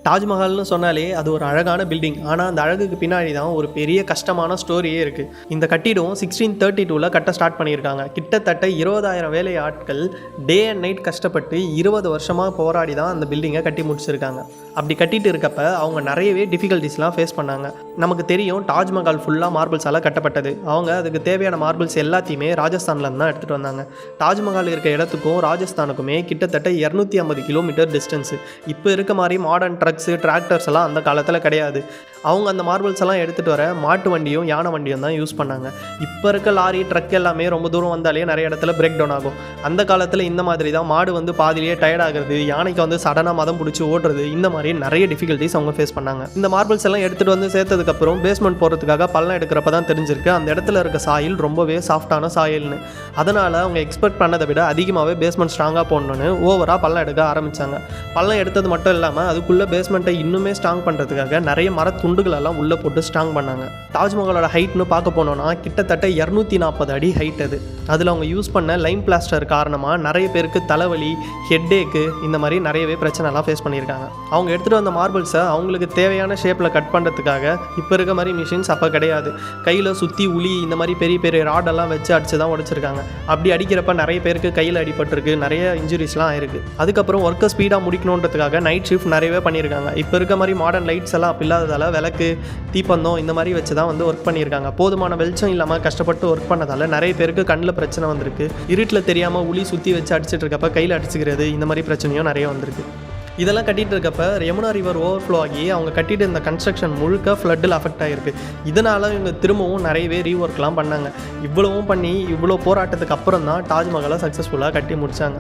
தாஜ்மஹால்னு சொன்னாலே அது ஒரு அழகான பில்டிங். ஆனால் அந்த அழகுக்கு பின்னாடி தான் ஒரு பெரிய கஷ்டமான ஸ்டோரியே இருக்குது. இந்த கட்டிடம் 1632 கட்ட ஸ்டார்ட் பண்ணியிருக்காங்க. கிட்டத்தட்ட 20,000 வேலை ஆட்கள் டே அண்ட் நைட் கஷ்டப்பட்டு 20 வருஷமாக போராடி தான் அந்த பில்டிங்கை கட்டி முடிச்சிருக்காங்க. அப்படி கட்டிட்டு இருக்கப்ப அவங்க நிறையவே டிஃபிகல்ட்டிஸ்லாம் ஃபேஸ் பண்ணாங்க. நமக்கு தெரியும் தாஜ்மஹால் ஃபுல்லாக மார்பிள்ஸால் கட்டப்பட்டது. அவங்க அதுக்கு தேவையான மார்பிள்ஸ் எல்லாத்தையுமே ராஜஸ்தான்லேருந்து தான் எடுத்துகிட்டு வந்தாங்க. தாஜ்மஹால் இருக்க இடத்துக்கும் ராஜஸ்தானுக்குமே கிட்டத்தட்ட 250 கிலோமீட்டர் டிஸ்டன்ஸு. இப்போ இருக்க மாதிரி மாடர்ன் டிராக்டர்ஸ் எல்லாம் அந்த காலத்தில் கிடையாது. அவங்க அந்த மார்பிள்ஸ் எல்லாம் எடுத்துகிட்டு வர மாட்டு வண்டியும் யானை வண்டியும் தான் யூஸ் பண்ணாங்க. இப்போ இருக்க லாரி ட்ரக் எல்லாமே ரொம்ப தூரம் வந்தாலே நிறைய இடத்துல பிரேக் டவுன் ஆகும். அந்த காலத்தில் இந்த மாதிரி தான் மாடு பாதிலேயே டயர்ட் ஆகுறது, யானைக்கு சடனாக மதம் பிடிச்சி ஓடுறது, இந்த மாதிரி நிறைய டிஃபிகல்ட்டிஸ் அவங்க ஃபேஸ் பண்ணாங்க. இந்த மார்பிள்ஸ் எல்லாம் எடுத்துகிட்டு சேர்த்ததுக்கப்புறம் பேஸ்மெண்ட் போகிறதுக்காக பள்ளம் எடுக்கிறப்ப தான் தெரிஞ்சிருக்கு அந்த இடத்துல இருக்க சாயில் ரொம்பவே சாஃப்டான சாயில்னு. அதனால் அவங்க எக்ஸ்பெக்ட் பண்ணதை விட அதிகமாகவே பேஸ்மெண்ட் ஸ்ட்ராங்காக போடணுன்னு ஓவராக பள்ளம் எடுக்க ஆரம்பித்தாங்க. பள்ளம் எடுத்தது மட்டும் இல்லாமல் அதுக்குள்ளே பேஸ்மெண்ட்டை இன்னுமே ஸ்ட்ராங் பண்ணுறதுக்காக நிறைய துண்டுகளெல்லாம் உள்ளே போட்டு ஸ்ட்ராங் பண்ணாங்க. தாஜ்மஹாலோட ஹைட்னு பார்க்க போனோன்னா கிட்டத்தட்ட 240 அடி ஹைட் அது. அதில் அவங்க யூஸ் பண்ண லைம் பிளாஸ்டர் காரணமாக நிறைய பேருக்கு தலைவலி, ஹெட்டேக்கு, இந்த மாதிரி நிறையவே பிரச்சனைலாம் ஃபேஸ் பண்ணியிருக்காங்க. அவங்க எடுத்துகிட்டு வந்த மார்பிள்ஸை அவங்களுக்கு தேவையான ஷேப்பில் கட் பண்ணுறதுக்காக இப்போ இருக்க மாதிரி மிஷின்ஸ் அப்போ கிடையாது. கையில் சுற்றி உளி இந்த மாதிரி பெரிய பெரிய ராடெல்லாம் வச்சு அடித்து தான் உடைச்சிருக்காங்க. அப்படி அடிக்கிறப்ப நிறைய பேருக்கு கையில் அடிபட்டிருக்கு, நிறைய இன்ஜுரிஸ்லாம் ஆயிருக்கு. அதுக்கப்புறம் ஒர்க்கை ஸ்பீடாக முடிக்கணுன்றதுக்காக நைட் ஷிஃப்ட் நிறையவே பண்ணியிருக்காங்க. இப்போ இருக்க மாதிரி மாடர்ன் லைட்ஸ் எல்லாம் அப்போ இல்லாததால் விளக்கு, தீப்பந்தம் இந்த மாதிரி வச்சு தான் ஒர்க் பண்ணியிருக்காங்க. போதுமான வெளிச்சம் இல்லாமல் கஷ்டப்பட்டு ஒர்க் பண்ணதால் நிறைய பேருக்கு கண்ணில் பிரச்சனை வந்திருக்கு. இருட்டில் தெரியாமல் உளி சுற்றி வச்சு அடிச்சிட்டு இருக்கப்ப கையில் அடிச்சுக்கிறது, இந்த மாதிரி பிரச்சனையும் நிறைய வந்திருக்கு. இதெல்லாம் கட்டிகிட்டு இருக்கப்ப யமுனா ரிவர் ஓவர்ஃப்ளோ ஆகி அவங்க கட்டிட்டு இருந்த கன்ஸ்ட்ரக்ஷன் முழுக்க ஃப்ளட்டில் அஃபெக்ட் ஆகிருக்கு. இதனால் இவங்க திரும்பவும் நிறையவே ரீஒர்க்லாம் பண்ணாங்க. இவ்வளவும் பண்ணி இவ்வளோ போராட்டத்துக்கு அப்புறம் தான் தாஜ்மஹாலை சக்ஸஸ்ஃபுல்லாக கட்டி முடித்தாங்க.